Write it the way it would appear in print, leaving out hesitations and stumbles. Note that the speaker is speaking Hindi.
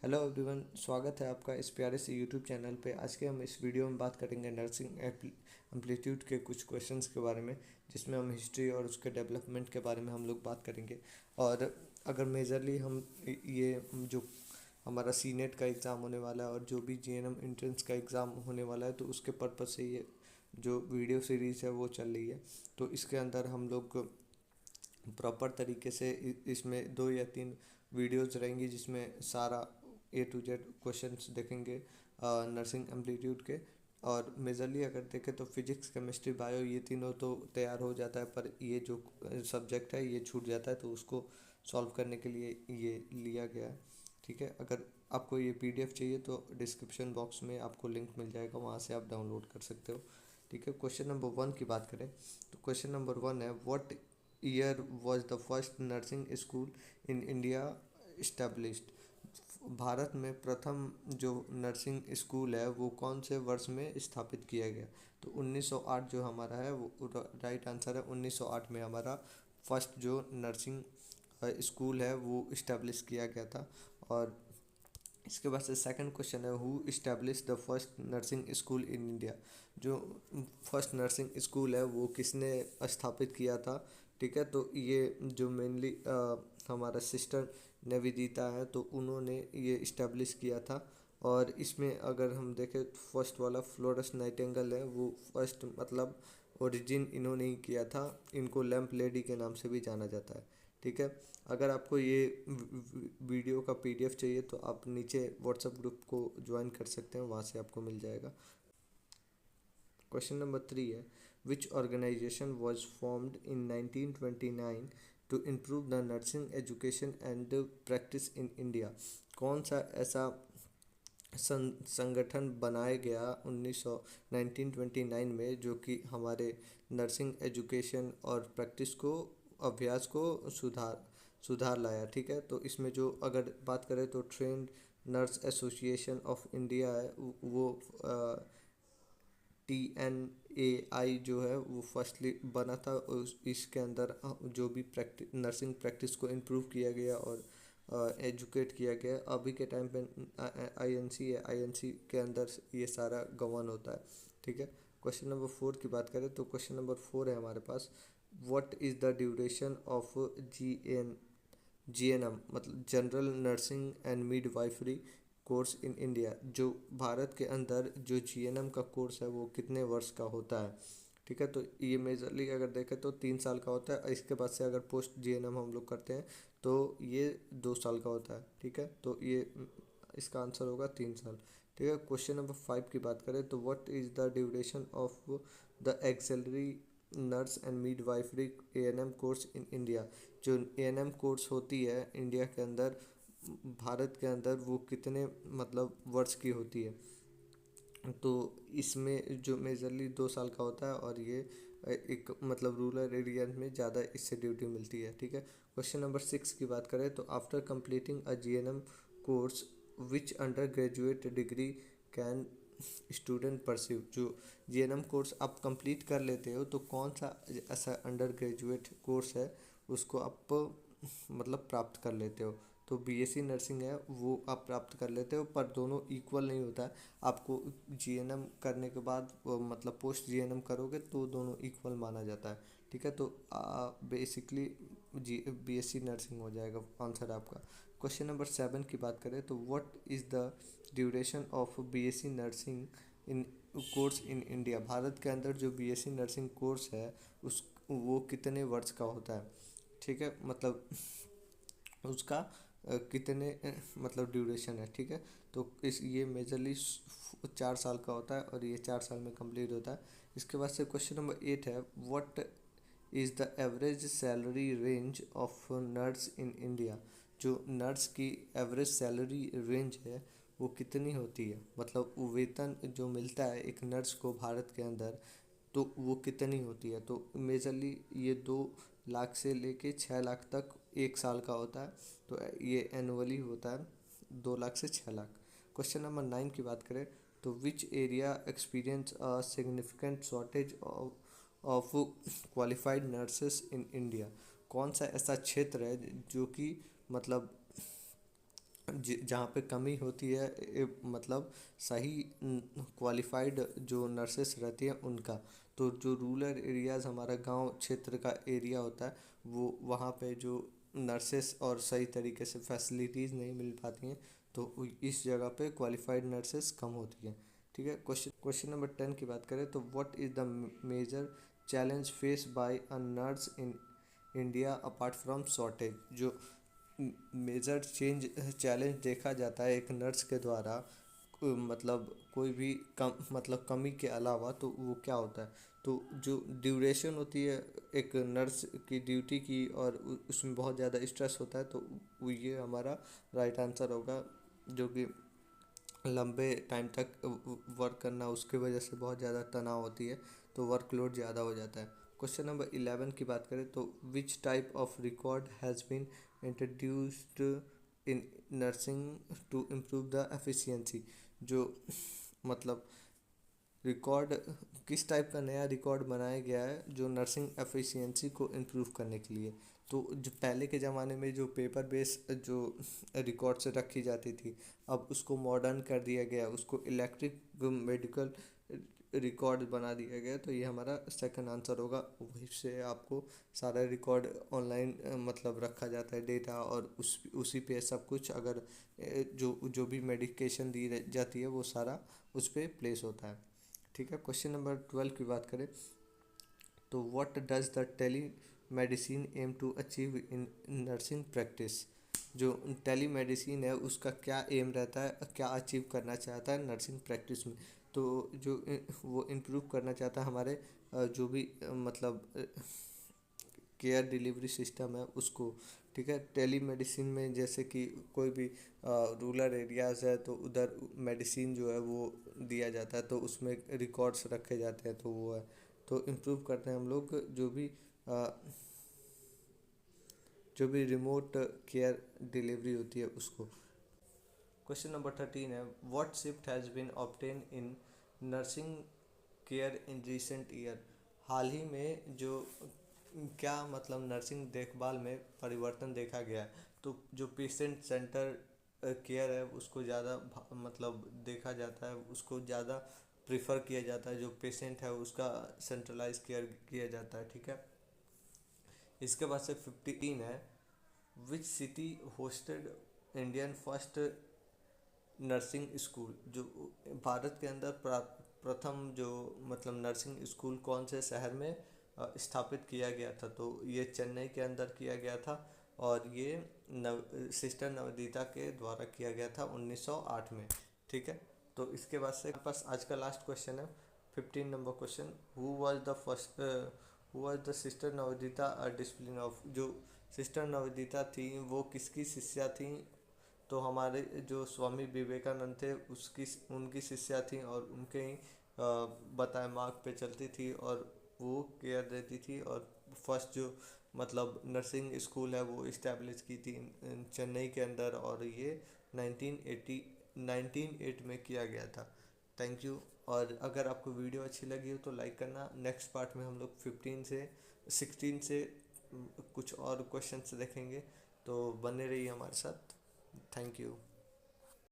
हेलो एवरीवन, स्वागत है आपका इस प्यारे से यूट्यूब चैनल पे। आज के हम इस वीडियो में बात करेंगे नर्सिंग एम्पलीट्यूड के कुछ क्वेश्चंस के बारे में, जिसमें हम हिस्ट्री और उसके डेवलपमेंट के बारे में हम लोग बात करेंगे। और अगर मेजरली हम ये जो हमारा सी नेट का एग्ज़ाम होने वाला है और जो भी जीएनएम एंट्रेंस का एग्ज़ाम होने वाला है, तो उसके पर्पज़ से ये जो वीडियो सीरीज़ है वो चल रही है। तो इसके अंदर हम लोग प्रॉपर तरीके से इसमें 2 या 3 वीडियोज़ रहेंगी, जिसमें सारा A to Z क्वेश्चंस देखेंगे नर्सिंग एम्पलीट्यूड के। और मेजरली अगर देखें तो फिजिक्स, केमिस्ट्री, बायो ये तीनों तो तैयार हो जाता है, पर ये जो सब्जेक्ट है ये छूट जाता है, तो उसको सॉल्व करने के लिए ये लिया गया है। ठीक है, अगर आपको ये PDF चाहिए तो डिस्क्रिप्शन बॉक्स में आपको लिंक मिल जाएगा, वहाँ से आप डाउनलोड कर सकते हो। ठीक है, क्वेश्चन नंबर 1 की बात करें तो क्वेश्चन नंबर 1 है, what year was the first nursing school in India established. Bharat में प्रथम जो नर्सिंग स्कूल है वो कौन से वर्ष में स्थापित किया गया। तो 1908 जो हमारा है वो राइट आंसर है। 1908 में हमारा फर्स्ट जो नर्सिंग स्कूल है वो इस्टेब्लिश किया गया था। और इसके बाद से सेकंड क्वेश्चन है, who establish the first nursing school in India. जो फर्स्ट नर्सिंग स्कूल है वो किसने स्थापित किया था। ठीक है, तो ये जो मेनली हमारा सिस्टर निवेदिता है, तो उन्होंने ये इस्टेब्लिश किया था। और इसमें अगर हम देखें फर्स्ट वाला फ्लोरेंस नाइटिंगेल है, वो फर्स्ट मतलब ओरिजिन इन्होंने ही किया था। इनको लैम्प लेडी के नाम से भी जाना जाता है। ठीक है, अगर आपको ये वीडियो का PDF चाहिए तो आप नीचे व्हाट्सएप ग्रुप को ज्वाइन कर सकते हैं, वहाँ से आपको मिल जाएगा। क्वेश्चन नंबर 3 है, which organization was formed in 1929 to improve the nursing education and practice in India. कौन सा ऐसा संगठन बनाया गया 1929 में, जो कि हमारे नर्सिंग एजुकेशन और प्रैक्टिस को, अभ्यास को सुधार सुधार लाया। ठीक है, तो इसमें जो अगर बात करें तो trend nurse association of India है, वो TNAI जो है वो फर्स्टली बना था। इसके अंदर जो भी प्रैक्टिस नर्सिंग प्रैक्टिस को इम्प्रूव किया गया और एजुकेट किया गया। अभी के टाइम पे INC है, INC के अंदर ये सारा गवर्न होता है। ठीक है, क्वेश्चन नंबर 4 की बात करें तो क्वेश्चन नंबर 4 है हमारे पास, what is the duration of GNM मतलब general nursing and midwifery course in India. जो भारत के अंदर जो GNM का कोर्स है वो कितने वर्ष का होता है। ठीक है, तो ये मेजरली अगर देखें तो 3 साल का होता है। इसके बाद से अगर पोस्ट GNM हम लोग करते हैं तो ये 2 साल का होता है। ठीक है, तो ये इसका आंसर होगा 3 साल। ठीक है, क्वेश्चन नंबर 5 की बात करें तो what is the duration of the auxiliary nurse and midwifery ANM course in India. जो ANM कोर्स होती है इंडिया के अंदर, भारत के अंदर, वो कितने मतलब वर्ष की होती है। तो इसमें जो मेजरली 2 साल का होता है, और ये एक मतलब रूरल एरिया में ज़्यादा इससे ड्यूटी मिलती है। ठीक है, क्वेश्चन नंबर 6 की बात करें तो after completing a GNM course which under graduate degree can student pursue. जो GNM कोर्स आप कंप्लीट कर लेते हो तो कौन सा ऐसा अंडर ग्रेजुएट कोर्स है उसको आप मतलब प्राप्त कर लेते हो। तो BSc नर्सिंग है वो आप प्राप्त कर लेते हो, पर दोनों इक्वल नहीं होता है। आपको GNM करने के बाद मतलब पोस्ट GNM करोगे तो दोनों इक्वल माना जाता है। ठीक है, तो बेसिकली BSc नर्सिंग हो जाएगा आंसर आपका। क्वेश्चन नंबर 7 की बात करें तो what is the duration of BSc nursing in course in India. Bharat के अंदर जो BSc नर्सिंग कोर्स है उस वो कितने वर्ष का होता है। ठीक है, मतलब उसका कितने मतलब ड्यूरेशन है। ठीक है, तो इस ये मेजरली 4 साल का होता है और ये 4 साल में कंप्लीट होता है। इसके बाद से क्वेश्चन नंबर 8 है, what is the average salary range of nurse in India. जो नर्स की एवरेज सैलरी रेंज है वो कितनी होती है, मतलब वो वेतन जो मिलता है एक नर्स को भारत के अंदर, तो वो कितनी होती है। तो मेजरली ये 2 लाख से लेके 6 लाख तक 1 साल का होता है। तो ये एनुअली होता है 2 लाख से 6 लाख। क्वेश्चन नंबर 9 की बात करें तो which area experience a significant shortage of qualified nurses in India. कौन सा ऐसा क्षेत्र है जो कि मतलब जहाँ पे कमी होती है मतलब सही क्वालिफाइड जो नर्सेस रहती हैं उनका। तो जो रूरल एरियाज़ हमारा गांव क्षेत्र का एरिया होता है वो वहाँ पे जो नर्सेस और सही तरीके से फैसिलिटीज़ नहीं मिल पाती हैं, तो इस जगह पे क्वालिफाइड नर्सेस कम होती हैं। ठीक है, क्वेश्चन क्वेश्चन नंबर 10 की बात करें तो what is the major challenge face by a nurse in India apart from shortage. जो मेजर चैलेंज देखा जाता है एक नर्स के द्वारा मतलब कोई भी कम मतलब कमी के अलावा, तो वो क्या होता है। तो जो ड्यूरेशन होती है एक नर्स की ड्यूटी की, और उसमें बहुत ज़्यादा स्ट्रेस होता है, तो ये हमारा राइट आंसर होगा। जो कि लंबे टाइम तक वर्क करना, उसके वजह से बहुत ज़्यादा तनाव होती है, तो वर्कलोड ज़्यादा हो जाता है। क्वेश्चन नंबर 11 की बात करें तो which type of record has been introduced in nursing to improve the efficiency. जो मतलब रिकॉर्ड किस टाइप का नया रिकॉर्ड बनाया गया है जो नर्सिंग एफिशिएंसी को इम्प्रूव करने के लिए। तो जो पहले के ज़माने में जो पेपर बेस जो रिकॉर्ड से रखी जाती थी, अब उसको मॉडर्न कर दिया गया, उसको इलेक्ट्रिक मेडिकल रिकॉर्ड बना दिया गया। तो ये हमारा सेकंड आंसर होगा। वहीं से आपको सारा रिकॉर्ड ऑनलाइन मतलब रखा जाता है डेटा, और उसी पे सब कुछ अगर जो जो भी मेडिकेशन दी जाती है वो सारा उस पर प्लेस होता है। ठीक है, क्वेश्चन नंबर 12 की बात करें तो what does the telemedicine aim to achieve in nursing practice. जो टेली मेडिसिन है उसका क्या एम रहता है, क्या अचीव करना चाहता है नर्सिंग प्रैक्टिस में। तो जो वो इम्प्रूव करना चाहता है हमारे जो भी मतलब केयर डिलीवरी सिस्टम है उसको। ठीक है, टेली मेडिसिन में जैसे कि कोई भी रूरल एरियाज़ है तो उधर मेडिसिन जो है वो दिया जाता है, तो उसमें रिकॉर्ड्स रखे जाते हैं, तो वो है। तो इम्प्रूव करते हैं हम लोग जो भी रिमोट केयर डिलीवरी होती है उसको। क्वेश्चन नंबर 13 है what shift has been obtain in nursing care in recent year. हाल ही में जो क्या मतलब नर्सिंग देखभाल में परिवर्तन देखा गया है। तो जो पेशेंट सेंटर केयर है उसको ज़्यादा मतलब देखा जाता है, उसको ज़्यादा प्रिफर किया जाता है, जो पेशेंट है उसका सेंट्रलाइज केयर किया जाता है। ठीक है, इसके बाद से 15 है which city hosted Indian first nursing school. जो भारत के अंदर प्रथम जो मतलब नर्सिंग स्कूल कौन से शहर में स्थापित किया गया था। तो ये चेन्नई के अंदर किया गया था, और ये सिस्टर नवनीता के द्वारा किया गया था 1908 में। ठीक है, तो इसके बाद से पास आज का लास्ट क्वेश्चन है 15 number question who was the sister Navneeta discipline of. जो सिस्टर नवनीता थी वो किसकी शिष्या थी। तो हमारे जो स्वामी विवेकानंद थे उसकी उनकी शिष्या थी, और उनके ही बताए मार्ग पे चलती थी, और वो केयर देती थी। और फर्स्ट जो मतलब नर्सिंग स्कूल है वो इस्टेब्लिश की थी चेन्नई के अंदर, और ये 1908 में किया गया था। Thank you. और अगर आपको वीडियो अच्छी लगी हो तो लाइक करना। नेक्स्ट पार्ट में हम लोग 15 से 16 से कुछ और क्वेश्चंस देखेंगे, तो बने रहिए हमारे साथ। Thank you.